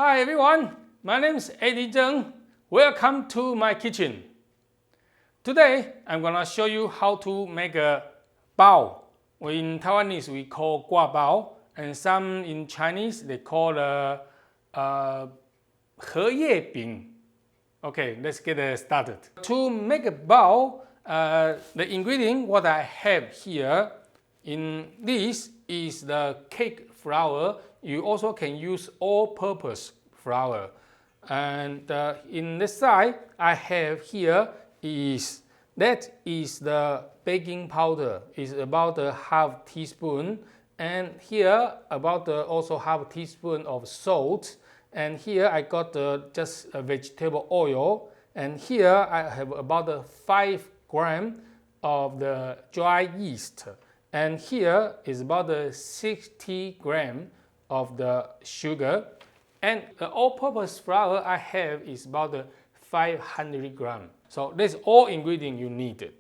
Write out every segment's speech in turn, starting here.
Hi everyone, my name is Eddy Tseng. Welcome to my kitchen. Today I'm gonna show you how to make a bao. In Taiwanese we call gua bao, and some in Chinese they call he ye bing. Okay, let's get started. To make a bao, the ingredient what I have here in this is the cake flour. You also can use all-purpose flour. And in the side I have here is the baking powder. It's about a half teaspoon, and here about also half teaspoon of salt. And here I got just a vegetable oil, and here I have about 5 grams of the dry yeast, and here is about 60 grams of the sugar, and the all-purpose flour I have is about 500 grams. So that's all ingredients you need.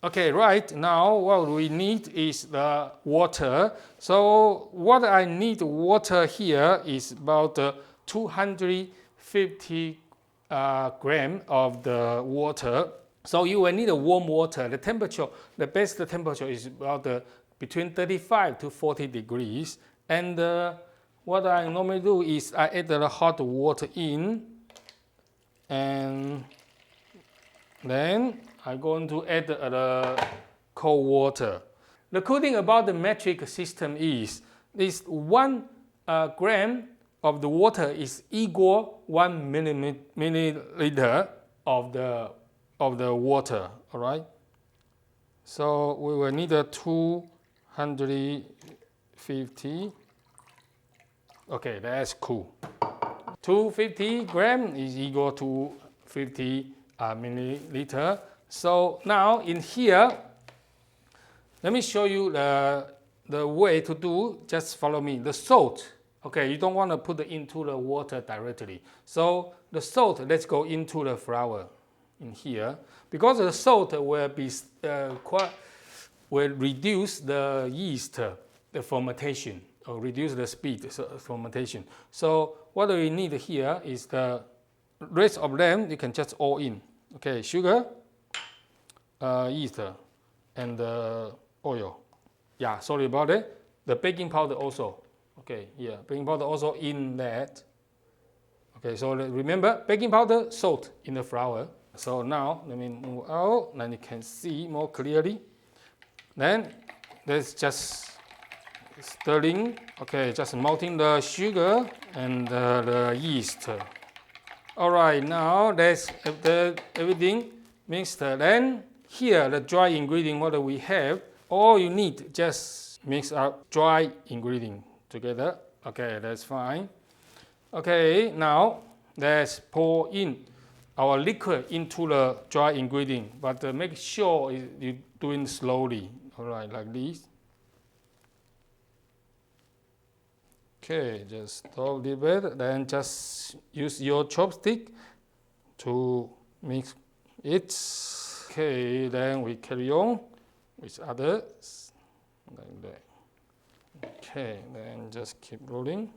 Okay, right now what we need is the water. So what I need water here is about 250 grams of the water. So you will need a warm water. The temperature, the best temperature is about between 35 to 40 degrees. And what I normally do is I add the hot water in, and then I'm going to add the cold water. The cool thing about the metric system is this 1 gram of the water is equal 1 milliliter of the water. All right. So we will need 250. Okay, that's cool. 250 grams is equal to 50 milliliter. So now in here, let me show you the way to do. Just follow me. The salt. Okay, you don't want to put it into the water directly. So the salt, let's go into the flour in here, because the salt will be will reduce the yeast, the fermentation, or reduce the speed of fermentation. So what we need here is the rest of them. You can just all in. Okay, sugar, yeast, and oil. Yeah, sorry about it. The baking powder also. Okay, yeah, baking powder also in that. Okay, so remember, baking powder, salt in the flour. So now let me move out, then you can see more clearly. Then let's just stirring. Okay, just melting the sugar and the yeast. All right, now that's after everything mixed. Then here the dry ingredient what we have. All you need just mix up dry ingredient together. Okay, that's fine. Okay, now let's pour in our liquid into the dry ingredient, but make sure you're doing slowly. All right, like this. Okay, just stop a little bit, then just use your chopstick to mix it. Okay, then we carry on with others, like that. Okay, then just keep rolling.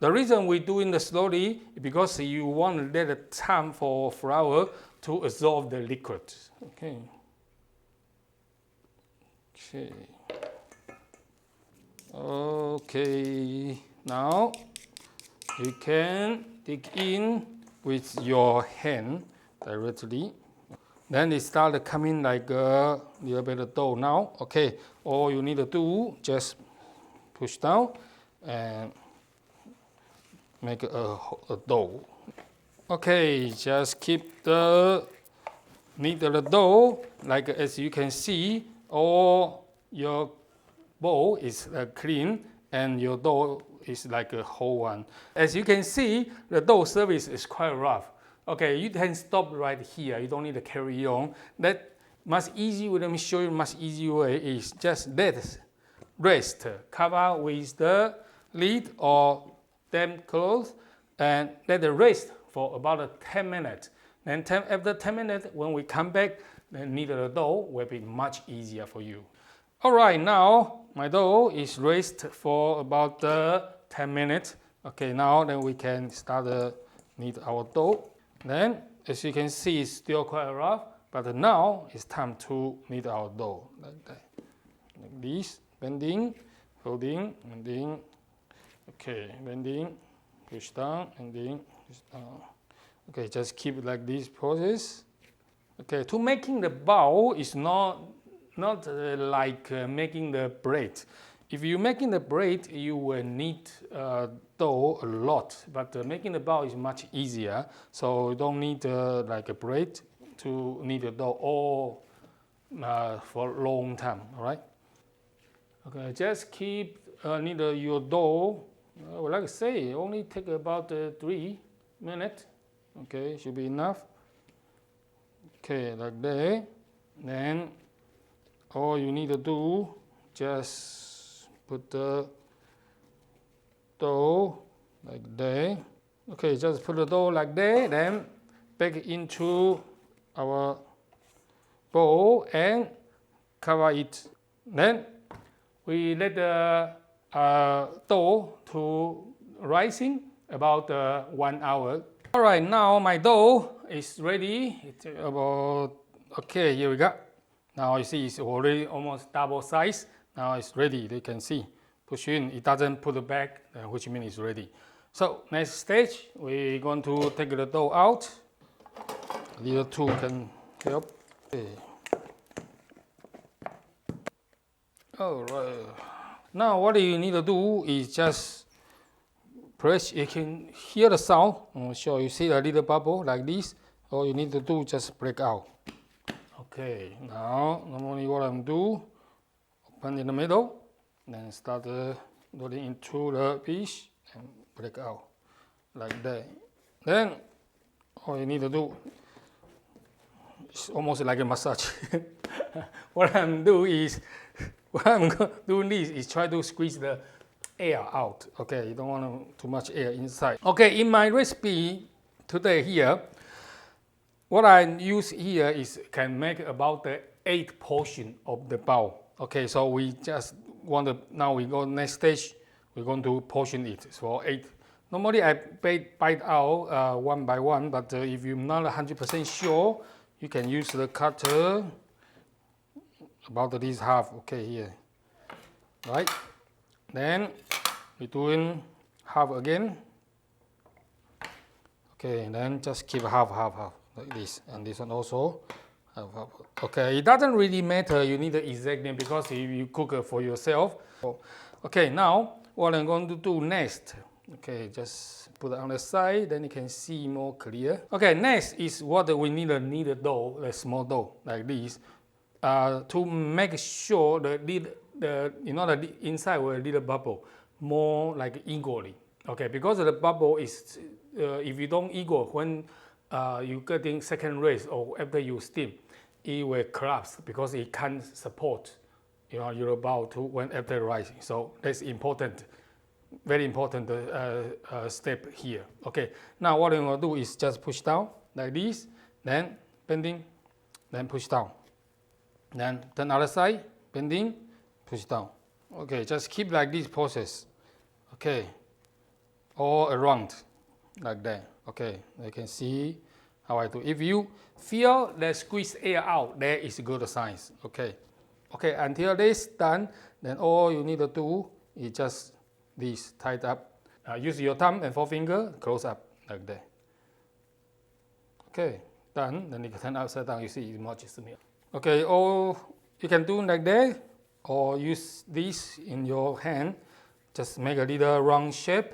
The reason we're doing the slowly is because you want to let the time for flour to absorb the liquid. Okay. Okay. Okay. Now you can dig in with your hand directly. Then it starts coming like a little bit of dough now. Okay. All you need to do just push down and make a dough. Okay, just keep the dough like as you can see. All your bowl is clean, and your dough is like a whole one. As you can see, the dough surface is quite rough. Okay, you can stop right here. You don't need to carry on. That much easier. Let me show you much easier way is just let it rest. Cover with the lid or damp cloth and let it rest for about 10 minutes. Then after 10 minutes, when we come back, the kneaded the dough will be much easier for you. All right, now my dough is raised for about 10 minutes. Okay, now then we can start knead our dough. Then, as you can see, it's still quite rough, but now it's time to knead our dough like that. Like this, bending, folding, bending. Okay, bending, push down, bending, push down. Okay, just keep it like this process. Okay, to making the bao is not like making the bread. If you're making the bread, you will need dough a lot, but making the bao is much easier. So you don't need like a bread to knead the dough all for a long time. All right. Okay, just keep knead your dough. Like I say, only take about 3 minutes. Okay, should be enough. Okay, like that. Then all you need to do, just put the dough like that. Okay, just put the dough like that, then back into our bowl and cover it. Then we let the dough to rising about 1 hour. All right, now my dough is ready. It's about, okay, here we go. Now you see it's already almost double size. Now it's ready, you can see. Push in, it doesn't put it back, which means it's ready. So next stage, we're going to take the dough out. A little tool can help. Okay. All right. Now what you need to do is just press. You can hear the sound. So you see a little bubble like this. All you need to do is just break out. Okay. Now normally what I'm do, open in the middle, then start rolling into the piece and break out like that. Then all you need to do, it's almost like a massage. What I'm doing is, what I'm doing this is try to squeeze the air out. Okay, you don't want too much air inside. Okay, in my recipe today here, what I use here is can make about the 8 portion of the bao. Okay, so we just want to, now we go next stage, we're going to portion it for 8. Normally I bite out one by one, but if you're not 100% sure, you can use the cutter about this half. Okay, here, right? Then we're doing half again. Okay, and then just keep half like this, and this one also half. Okay, it doesn't really matter. You need the exact name because if you cook it for yourself. Okay, now what I'm going to do next. Okay, just put it on the side, then you can see more clear. Okay, next is what we need a kneaded dough, a small dough like this, to make sure the inside will a little bubble more like equally. Okay, because the bubble is if you don't equal when you getting second raise or after you steam, it will collapse because it can't support your bao to when after rising. So that's important. Very important step here. Okay, now what I'm going to do is just push down like this, then bending, then push down. Then turn other side, bending, push down. Okay, just keep like this process. Okay, all around like that. Okay, you can see how I do. If you feel the squeeze air out, that is good signs. Okay, okay, until this done, then all you need to do is just this tied up. Use your thumb and forefinger, close up like that. Okay, done. Then you can turn upside down. You see it's much smear. Okay, or you can do like that, or use this in your hand. Just make a little round shape.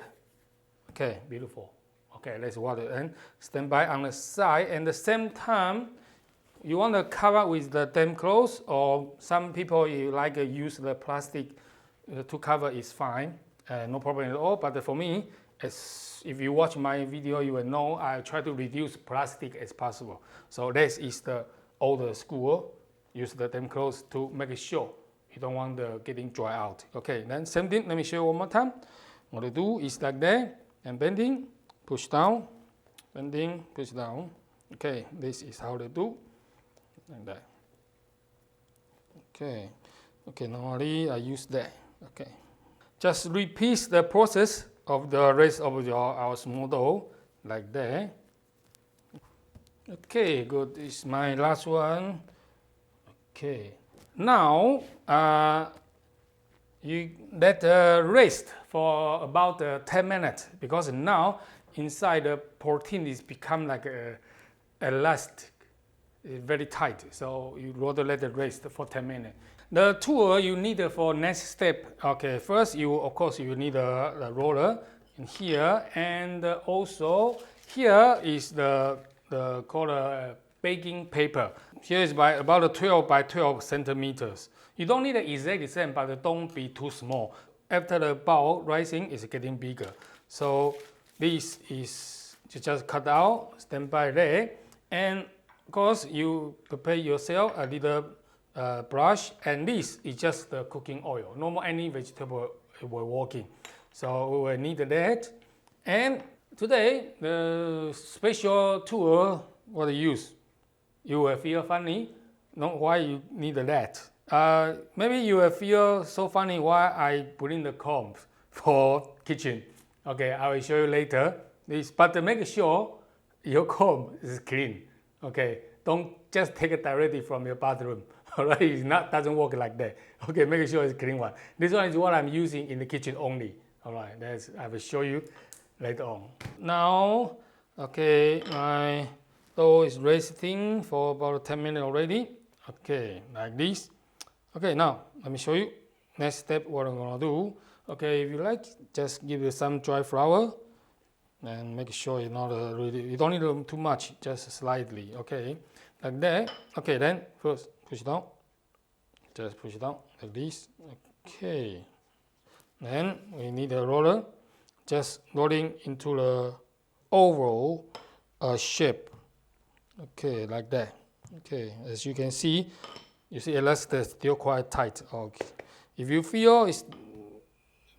Okay, beautiful. Okay, let's water it and stand by on the side. And at the same time, you want to cover with the damp cloth, or some people you like use the plastic to cover is fine. No problem at all, but for me, if you watch my video, you will know I try to reduce plastic as possible. So this is the older school. Use the damp cloth to make sure you don't want the getting dry out. Okay, then same thing, let me show you one more time. What I do is like that, and bending, push down, bending, push down. Okay, this is how they do, like that. Okay, normally I use that. Okay. Just repeat the process of the rest of our small dough, like that. Okay, good. This is my last one. Okay. Now, you let rest for about 10 minutes because now inside the protein is become like elastic, it's very tight. So you rather let it rest for 10 minutes. The tool you need for next step. Okay, first of course you need a roller in here, and also here is the called baking paper. Here is by about 12 by 12 centimeters. You don't need the exact same, but don't be too small. After the bao rising is getting bigger. So this is just cut out, stand by there, and of course you prepare yourself a little brush, and this is just the cooking oil. No more any vegetable will working. So we will need that. And today the special tool what I use. You will feel funny. No, why you need that? Maybe you will feel so funny why I bring the comb for kitchen. Okay, I will show you later. This, but make sure your comb is clean. Okay, don't just take it directly from your bathroom. Alright, it doesn't work like that. Okay, make sure it's a clean one. This one is what I'm using in the kitchen only. Alright, I will show you later on. Now, okay, my dough is resting for about 10 minutes already. Okay, like this. Okay, now let me show you. Next step, what I'm gonna do. Okay, if you like, just give it some dry flour and make sure it's not really. You don't need too much, just slightly. Okay, like that. Okay, then first push it down. Just push it down like this. Okay. Then we need a roller. Just rolling into the oval shape. Okay, like that. Okay, as you can see, you see elastic still quite tight. Okay, if you feel it's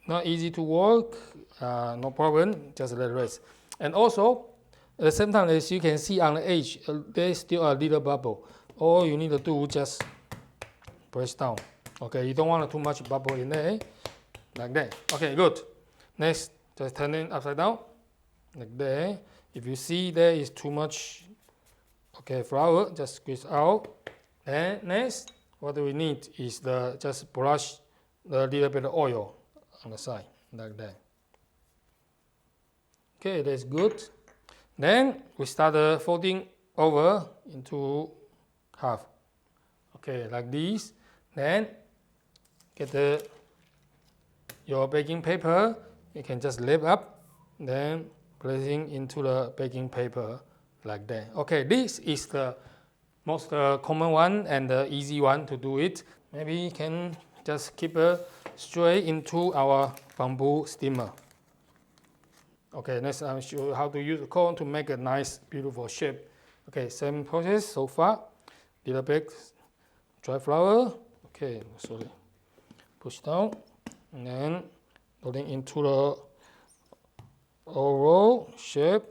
not easy to work, no problem, just let it rest. And also, at the same time, as you can see on the edge, there's still a little bubble. All you need to do just press down. Okay, you don't want too much bubble in there, like that. Okay, good. Next, just turn it upside down, like that. If you see there is too much, okay, flour, just squeeze out. And next, what we need is just brush the little bit of oil on the side, like that. Okay, that's good. Then we start folding over into half. Okay, like this. Then get your baking paper. You can just lift up, then placing into the baking paper like that. Okay, this is the most common one and the easy one to do it. Maybe you can just keep it straight into our bamboo steamer. Okay, next I'll show you how to use the cone to make a nice, beautiful shape. Okay, same process so far. Little bit dry flour. Okay, sorry. Push down and then rolling into the oval shape.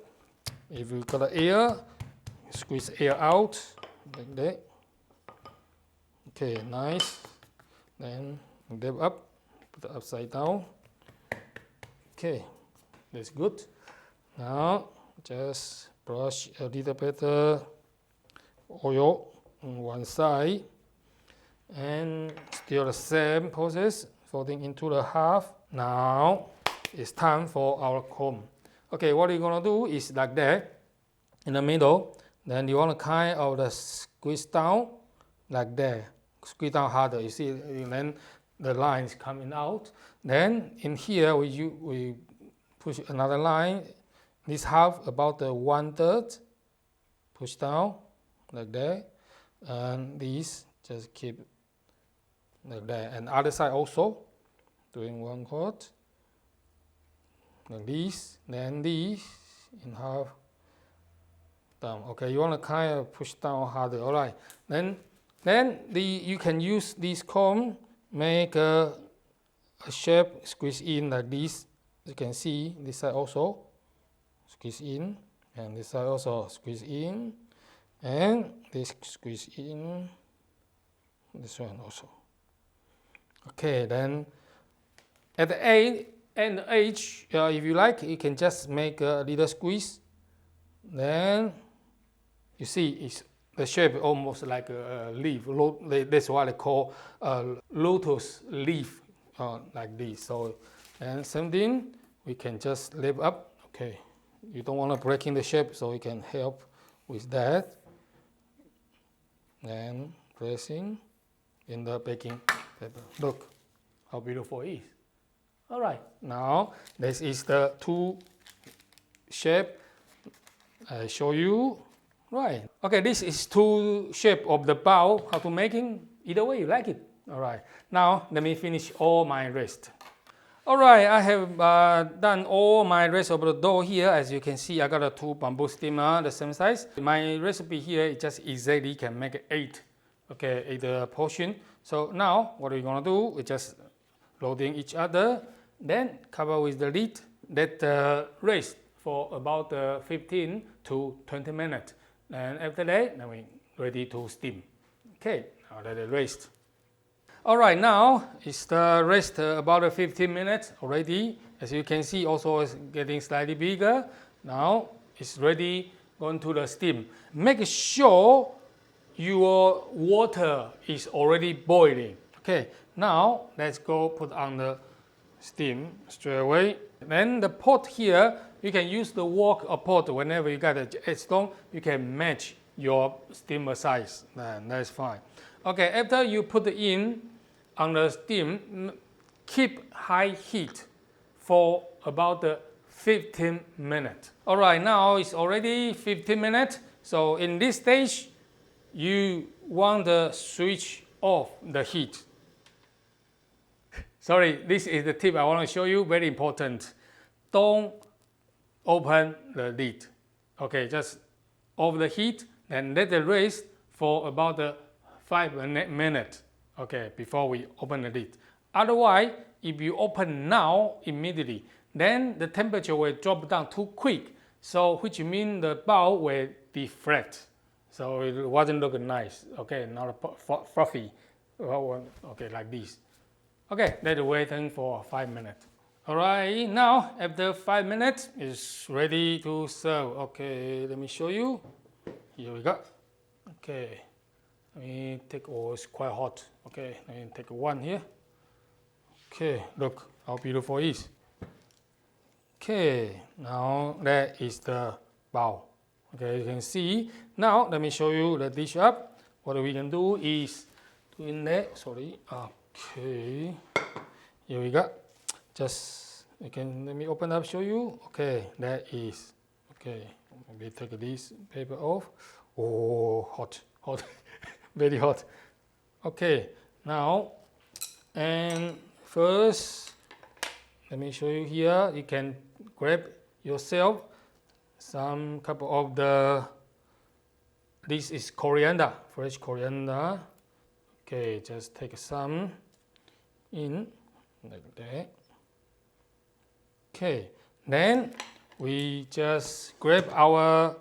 If you got air, squeeze air out like that. Okay, nice. Then dip up, put it upside down. Okay, that's good. Now just brush a little bit oil on one side, and still the same process, folding into the half. Now it's time for our comb. Okay, what you're gonna do is like that in the middle. Then you want to kind of squeeze down like that. Squeeze down harder. You see, then the lines coming out. Then in here we push another line. This half about the 1/3. Push down like that, and this just keep like that. And other side also doing 1/4 like this. Then this in half. Down. Okay, you want to kind of push down harder. All right. Then you can use this comb, make a shape, squeeze in like this. You can see this side also squeeze in, and this side also squeeze in, and this squeeze in. This one also. Okay. Then at the end, And the edge, if you like, you can just make a little squeeze. Then you see it's the shape almost like a leaf. That's what they call a lotus leaf, like this. So, and same thing, we can just lift up. Okay, you don't want to break in the shape, so we can help with that. And pressing in the baking paper. Look how beautiful it is. All right, now this is the two shape I show you. Right. Okay, this is two shape of the bao. How to making? Either way you like it. All right. Now let me finish all my rest. All right, I have done all my rest of the dough here. As you can see, I got a 2 bamboo steamer, the same size. My recipe here is just exactly can make 8. Okay, 8 portion. So now what we're gonna do is just loading each other. Then cover with the lid. Let rest for about 15 to 20 minutes. And after that, then we ready to steam. Okay, now let it rest. All right, now it's the rest about 15 minutes already. As you can see, also it's getting slightly bigger. Now it's ready going to the steam. Make sure your water is already boiling. Okay, now let's go put on the steam straight away. Then the pot here, you can use the wok or pot whenever you got it. As long you can match your steamer size, then that's fine. Okay, after you put it in on the steam, keep high heat for about 15 minutes. All right, now it's already 15 minutes. So in this stage, you want to switch off the heat. Sorry, this is the tip I want to show you, very important. Don't open the lid. Okay, just off the heat, then let it rest for about 5 minutes. Okay, before we open the lid. Otherwise, if you open now immediately, then the temperature will drop down too quick. So, which means the bao will deflate. So it wasn't looking nice. Okay, not fluffy. Okay, like this. Okay, let it wait for 5 minutes. All right, now after 5 minutes, it's ready to serve. Okay, let me show you. Here we go. Okay, let me take, oh, it's quite hot. Okay, let me take one here. Okay, look how beautiful it is. Okay, now that is the bao. Okay, you can see. Now let me show you the dish up. What we can do is doing that. Sorry. Okay, here we go. Just you can let me open up, show you. Okay, that is okay. Maybe take this paper off. Oh, hot, hot, very hot. Okay, now and first, let me show you here. You can grab yourself some couple of the. This is coriander, fresh coriander. Okay, just take some in like that. Okay, then we just grab our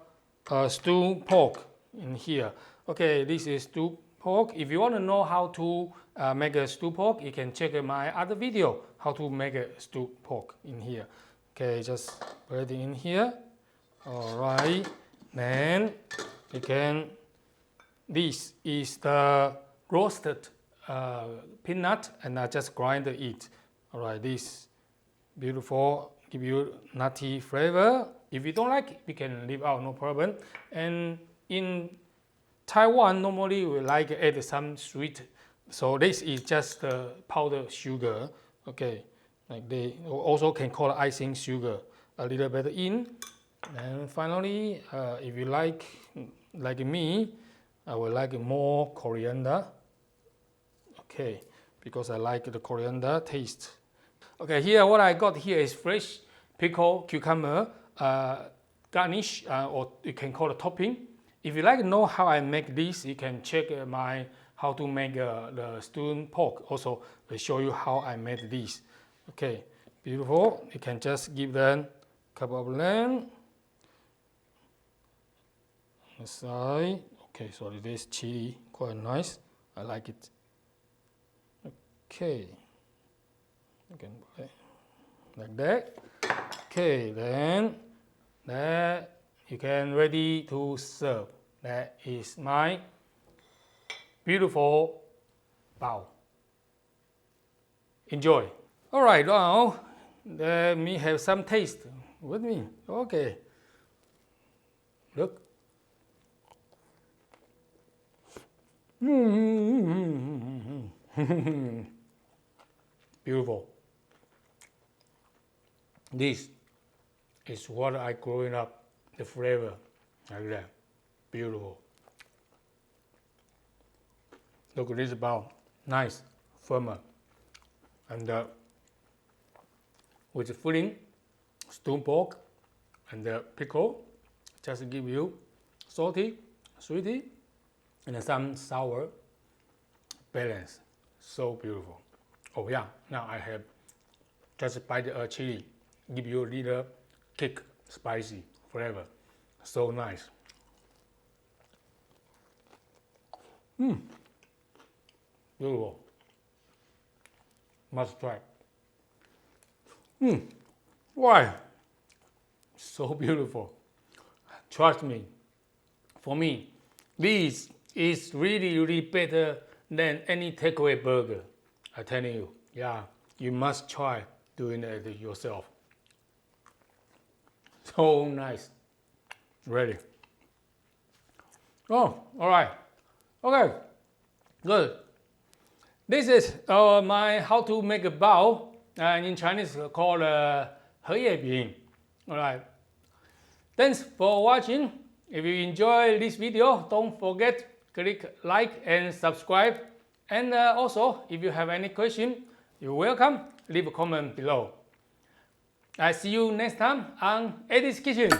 stewed pork in here. Okay, this is stewed pork. If you want to know how to make a stewed pork, you can check my other video how to make a stewed pork in here. Okay, just put it in here. All right, then you can. This is the roasted peanut, and I just grind it. All right, this beautiful, give you nutty flavor. If you don't like it, you can leave out, no problem. And in Taiwan, normally we like add some sweet. So this is just the powdered sugar. Okay, like they also can call icing sugar. A little bit in. And finally, if you like me, I would like more coriander. Okay, because I like the coriander taste. Okay, here what I got here is fresh pickled cucumber, garnish, or you can call it topping. If you like to know how I make this, you can check my how to make the stewed pork. Also, I show you how I made this. Okay, beautiful. You can just give them a couple of lamb. Side. Okay, so this chili quite nice. I like it. Okay, again like that. Okay, then that you can ready to serve. That is my beautiful bao. Enjoy. All right, now let me have some taste with me. Okay, look. Beautiful. This is what I growing up, the flavor like that. Beautiful. Look at this bao, nice, firmer, and with the filling, stone pork, and the pickle, just give you salty, sweety, and some sour balance. So beautiful. Oh yeah, now I have just bite the chili, give you a little kick, spicy flavor. So nice. Beautiful. Must try. Why? So beautiful. Trust me. For me, this is really better than any takeaway burger. I'm telling you. Yeah, you must try doing it yourself. So nice. Ready. Oh, all right. Okay, good. This is my how to make a bao, and in Chinese called 荷叶饼. All right. Thanks for watching. If you enjoy this video, don't forget click like and subscribe. And also, if you have any question, you're welcome. Leave a comment below. I see you next time on Eddy's Kitchen.